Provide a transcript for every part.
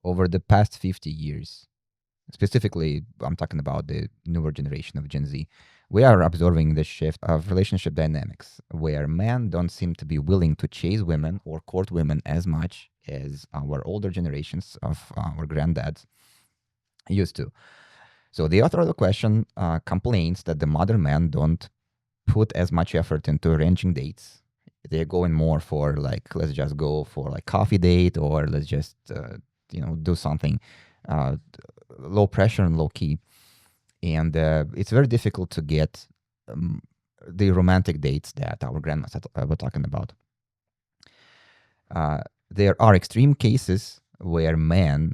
over the past 50 years, specifically, I'm talking about the newer generation of Gen Z, we are observing the shift of relationship dynamics where men don't seem to be willing to chase women or court women as much as our older generations of our granddads used to. So the author of the question complains that the modern men don't put as much effort into arranging dates. They're going more for like, let's just go for like coffee date, or let's just do something uh, low pressure and low key. And it's very difficult to get um, the romantic dates that our grandmas were talking about. There are extreme cases where men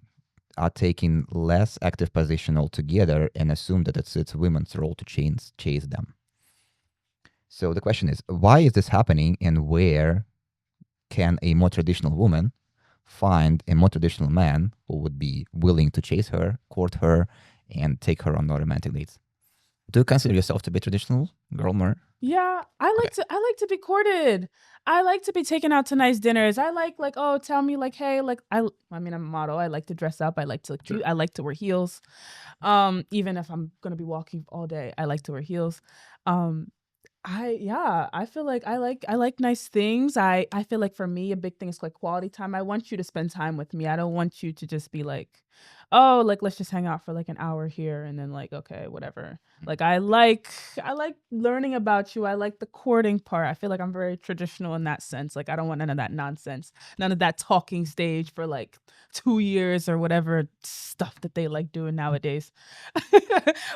are taking less active position altogether and assume that it's women's role to chase them. So the question is, why is this happening, and where can a more traditional woman find a more traditional man who would be willing to chase her, court her, and take her on romantic dates? Do you consider yourself to be traditional girl, more? Yeah, Okay. I like to be courted. I like to be taken out to nice dinners. I like, oh, tell me like, hey, like I mean, I'm a model. I like to dress up. I like to Sure. I like to wear heels. Even if I'm gonna be walking all day, I like to wear heels. Um, I feel like I like nice things. I feel like for me a big thing is like quality time. I want you to spend time with me. I don't want you to just be like, "Oh, like let's just hang out for like an hour here and then like okay, whatever." Like I like learning about you. I like the courting part. I feel like I'm very traditional in that sense. Like I don't want none of that nonsense. None of that talking stage for like 2 years or whatever stuff that they like doing nowadays.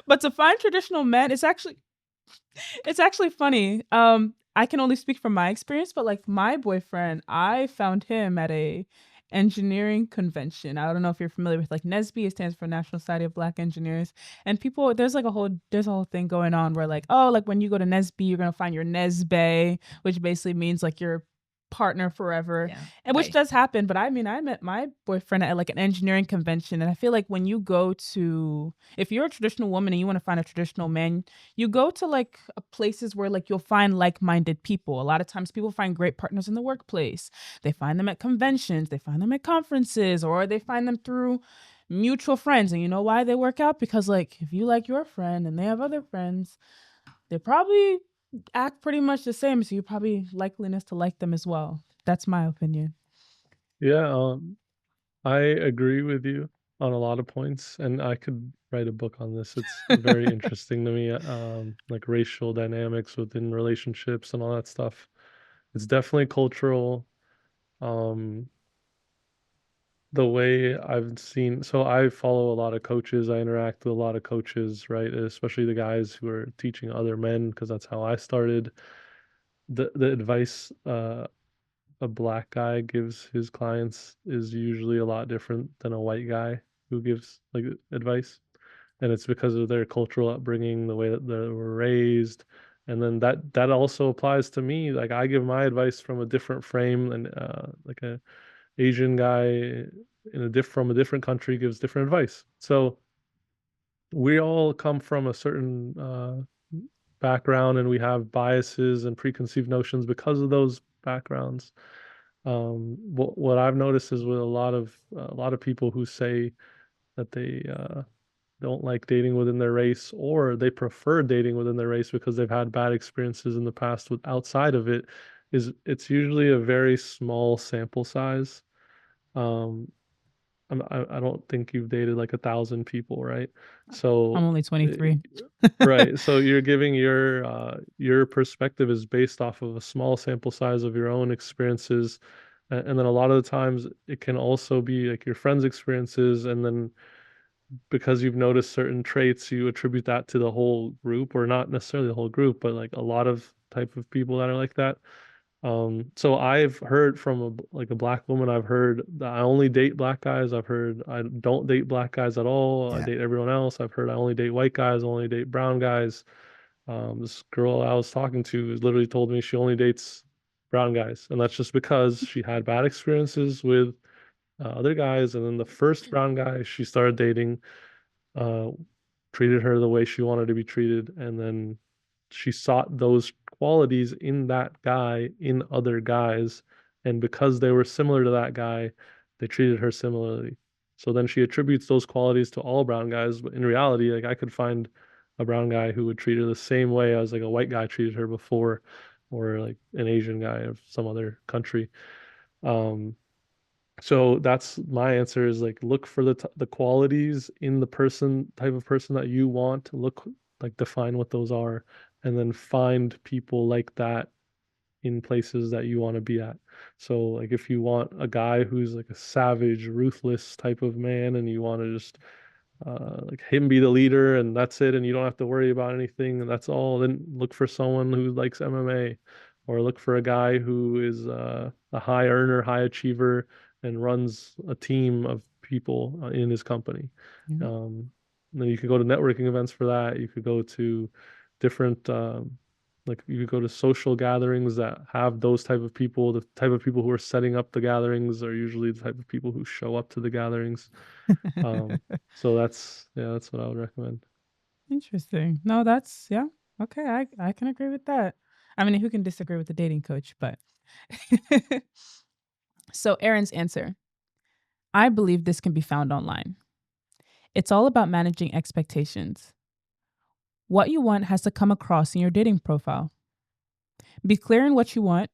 But to find traditional men, it's actually funny. I can only speak from my experience, but like my boyfriend, I found him at a engineering convention. I don't know if you're familiar with like NSBE, it stands for National Society of Black Engineers. And people, there's a whole thing going on where like, oh, like when you go to NSBE, you're gonna find your NSBE, which basically means like your partner forever. Yeah. And which Bye. does happen, but I mean, I met my boyfriend at like an engineering convention, and I feel like when you go to, if you're a traditional woman and you want to find a traditional man, you go to like places where like you'll find like-minded people. A lot of times people find great partners in the workplace. They find them at conventions, they find them at conferences, or they find them through mutual friends. And you know why they work out? Because like if you like your friend and they have other friends, they probably act pretty much the same, so you probably likeliness to like them as well. That's my opinion. Yeah, I agree with you on a lot of points, and I could write a book on this. It's very interesting to me, like racial dynamics within relationships and all that stuff. It's definitely cultural. Um, the way I've seen, so I follow a lot of coaches. I interact with a lot of coaches, right? Especially the guys who are teaching other men, because that's how I started. The advice a black guy gives his clients is usually a lot different than a white guy who gives like advice. And it's because of their cultural upbringing, the way that they were raised. And then that also applies to me. Like I give my advice from a different frame, and like a Asian guy from a different country gives different advice. So we all come from a certain background, and we have biases and preconceived notions because of those backgrounds. What I've noticed is with a lot of people who say that they don't like dating within their race, or they prefer dating within their race because they've had bad experiences in the past with outside of it, is it's usually a very small sample size. Um, I don't think you've dated like 1,000 people, right? I'm So, only 23. right. So you're giving your perspective is based off of a small sample size of your own experiences, and then a lot of the times it can also be like your friends' experiences, and then because you've noticed certain traits, you attribute that to the whole group, or not necessarily the whole group, but like a lot of type of people that are like that. So I've heard from like a black woman, I've heard that I only date black guys. I've heard I don't date black guys at all. I Yeah. date everyone else. I've heard I only date white guys, only date brown guys. This girl I was talking to literally told me she only dates brown guys, and that's just because she had bad experiences with other guys. And then the first brown guy she started dating uh, treated her the way she wanted to be treated, and then she sought those qualities in that guy in other guys, and because they were similar to that guy, they treated her similarly. So then she attributes those qualities to all brown guys, but in reality, like I could find a brown guy who would treat her the same way as like a white guy treated her before, or like an Asian guy of some other country. Um, so that's my answer is like look for the qualities in the person type of person that you want. Look, like define what those are, and then find people like that in places that you want to be at. So like if you want a guy who's like a savage, ruthless type of man, and you want to just like him be the leader and that's it, and you don't have to worry about anything, and that's all, then look for someone who likes MMA, or look for a guy who is a high earner, high achiever, and runs a team of people in his company. Mhm. Then you could go to networking events for that. You could go to different like you could go to social gatherings that have those type of people. The type of people who are setting up the gatherings are usually the type of people who show up to the gatherings. So that's what I would recommend. Interesting. No, that's yeah. Okay, I can agree with that. I mean, who can disagree with the dating coach? But so Erin's answer. I believe this can be found online. It's all about managing expectations. What you want has to come across in your dating profile. Be clear in what you want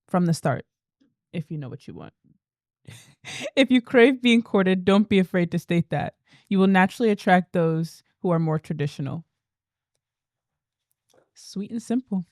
from the start, if you know what you want. If you crave being courted, don't be afraid to state that. You will naturally attract those who are more traditional. Sweet and simple.